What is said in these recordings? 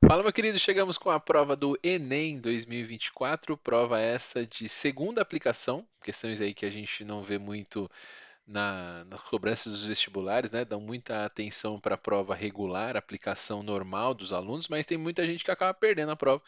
Fala, meu querido, chegamos com a prova do Enem 2024, prova essa de segunda aplicação, questões aí que a gente não vê muito nas cobranças dos vestibulares, né? Dão muita atenção para a prova regular, aplicação normal dos alunos, mas tem muita gente que acaba perdendo a prova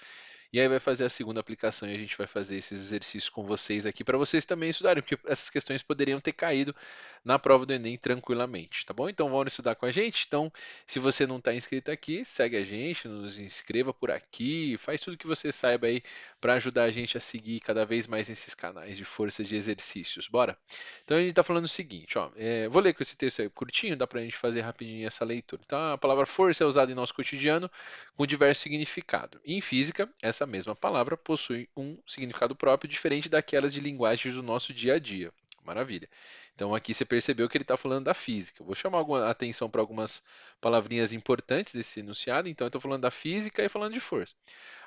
e aí vai fazer a segunda aplicação e a gente vai fazer esses exercícios com vocês aqui para vocês também estudarem, porque essas questões poderiam ter caído na prova do Enem tranquilamente, tá bom? Então vamos estudar com a gente. Então, se você não está inscrito aqui, segue a gente, nos inscreva por aqui, faz tudo que você saiba aí para ajudar a gente a seguir cada vez mais nesses canais de força de exercícios. Bora? Então a gente está falando o seguinte, ó, vou ler com esse texto aí curtinho, dá para a gente fazer rapidinho essa leitura. Então, a palavra força é usada em nosso cotidiano com diverso significado. Em física, essa mesma palavra possui um significado próprio diferente daquelas de linguagens do nosso dia a dia. Maravilha. Então aqui você percebeu que ele está falando da física. Vou chamar alguma atenção para algumas palavrinhas importantes desse enunciado. Então eu estou falando da física e falando de força.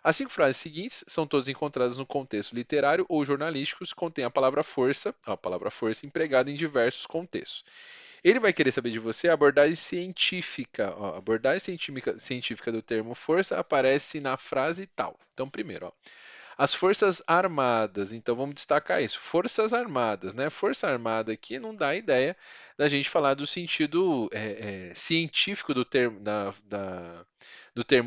As cinco frases seguintes são todas encontradas no contexto literário ou jornalístico, contém a palavra força empregada em diversos contextos. Ele vai querer saber de você a abordagem científica. Ó, a abordagem científica do termo força aparece na frase tal. Então, primeiro, ó, as Forças Armadas. Então, vamos destacar isso. Forças Armadas, né? Força Armada aqui não dá ideia da gente falar do sentido científico do termo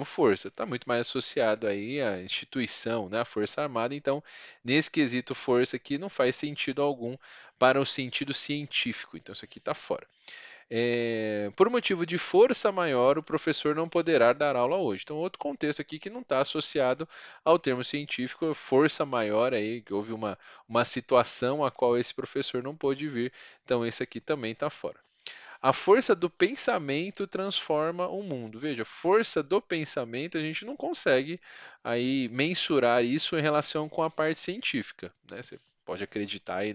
força. Está muito mais associado aí à instituição, né? A Força Armada. Então, nesse quesito força aqui não faz sentido algum para o sentido científico. Então, isso aqui está fora. Por motivo de força maior, o professor não poderá dar aula hoje. Então, outro contexto aqui que não está associado ao termo científico, força maior aí, que houve uma situação a qual esse professor não pôde vir. Então, esse aqui também está fora. A força do pensamento transforma o mundo. Veja, força do pensamento, a gente não consegue aí mensurar isso em relação com a parte científica, né? Você pode acreditar aí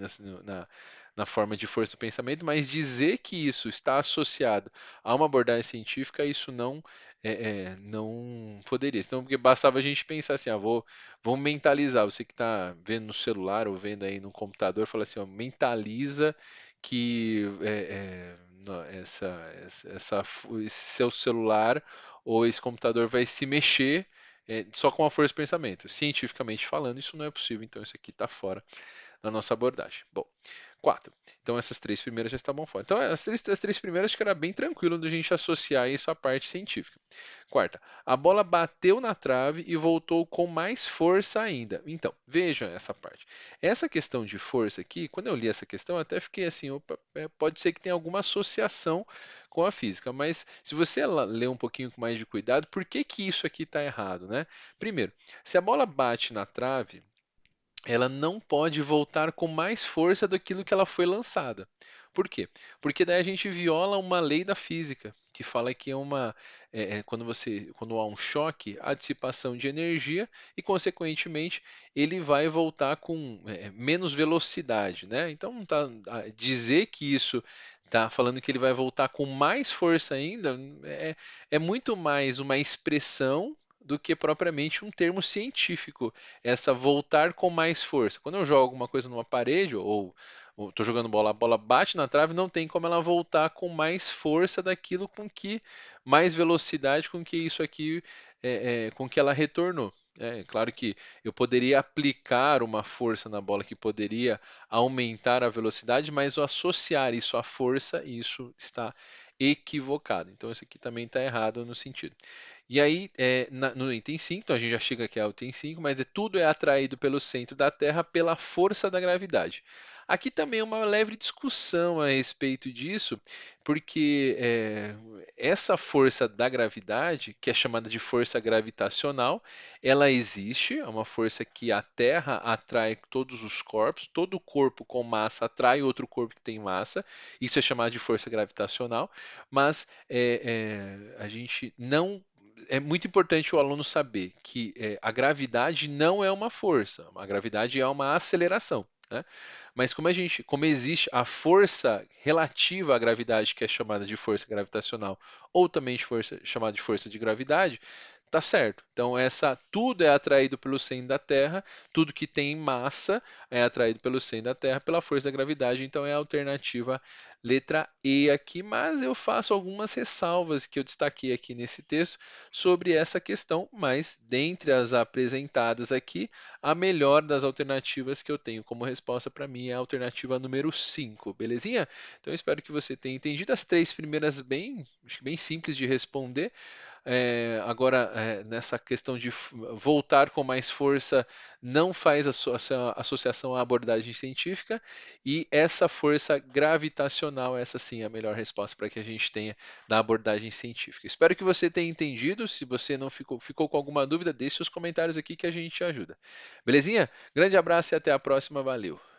na forma de força do pensamento, mas dizer que isso está associado a uma abordagem científica, isso não poderia. Então, porque bastava a gente pensar assim, vamos mentalizar. Você que está vendo no celular ou vendo aí no computador, fala assim, ó, mentaliza que esse seu celular ou esse computador vai se mexer só com a força do pensamento. Cientificamente falando, isso não é possível, então isso aqui está fora da nossa abordagem. Bom, 4. Então essas três primeiras já estavam fora. Então as três primeiras acho que era bem tranquilo de a gente associar isso à parte científica. Quarta, a bola bateu na trave e voltou com mais força ainda. Então, vejam essa parte. Essa questão de força aqui, quando eu li essa questão, eu até fiquei assim, opa, pode ser que tenha alguma associação com a física, mas se você ler um pouquinho com mais de cuidado, por que que isso aqui está errado, né? Primeiro, se a bola bate na trave, ela não pode voltar com mais força daquilo que ela foi lançada. Por quê? Porque daí a gente viola uma lei da física, que fala que quando há um choque, há dissipação de energia e, consequentemente, ele vai voltar com menos velocidade, né? Então, dizer que isso está falando que ele vai voltar com mais força ainda é muito mais uma expressão do que propriamente um termo científico, essa voltar com mais força. Quando eu jogo alguma coisa numa parede ou estou jogando bola, a bola bate na trave, não tem como ela voltar com mais força daquilo com que mais velocidade com que isso aqui com que ela retornou. É claro que eu poderia aplicar uma força na bola que poderia aumentar a velocidade, mas o associar isso à força, isso está equivocado. Então, isso aqui também está errado no sentido. E aí, no item 5, então a gente já chega aqui ao item 5, mas tudo é atraído pelo centro da Terra pela força da gravidade. Aqui também é uma leve discussão a respeito disso, porque essa força da gravidade, que é chamada de força gravitacional, ela existe, é uma força que a Terra atrai todos os corpos, todo corpo com massa atrai outro corpo que tem massa, isso é chamado de força gravitacional, mas a gente não é muito importante o aluno saber que a gravidade não é uma força, a gravidade é uma aceleração, né? Mas como existe a força relativa à gravidade, que é chamada de força gravitacional, ou também chamada de força de gravidade, tá certo. Então, tudo é atraído pelo centro da Terra, tudo que tem massa é atraído pelo centro da Terra pela força da gravidade, então é a alternativa letra E aqui, mas eu faço algumas ressalvas que eu destaquei aqui nesse texto sobre essa questão, mas dentre as apresentadas aqui, a melhor das alternativas que eu tenho como resposta para mim é a alternativa número 5, belezinha? Então eu espero que você tenha entendido as três primeiras bem, acho que bem simples de responder. Agora, nessa questão de voltar com mais força, não faz essa associação à abordagem científica, e essa força gravitacional, essa sim é a melhor resposta para que a gente tenha da abordagem científica. Espero que você tenha entendido. Se você não ficou com alguma dúvida, deixe os comentários aqui que a gente te ajuda. Belezinha? Grande abraço e até a próxima. Valeu!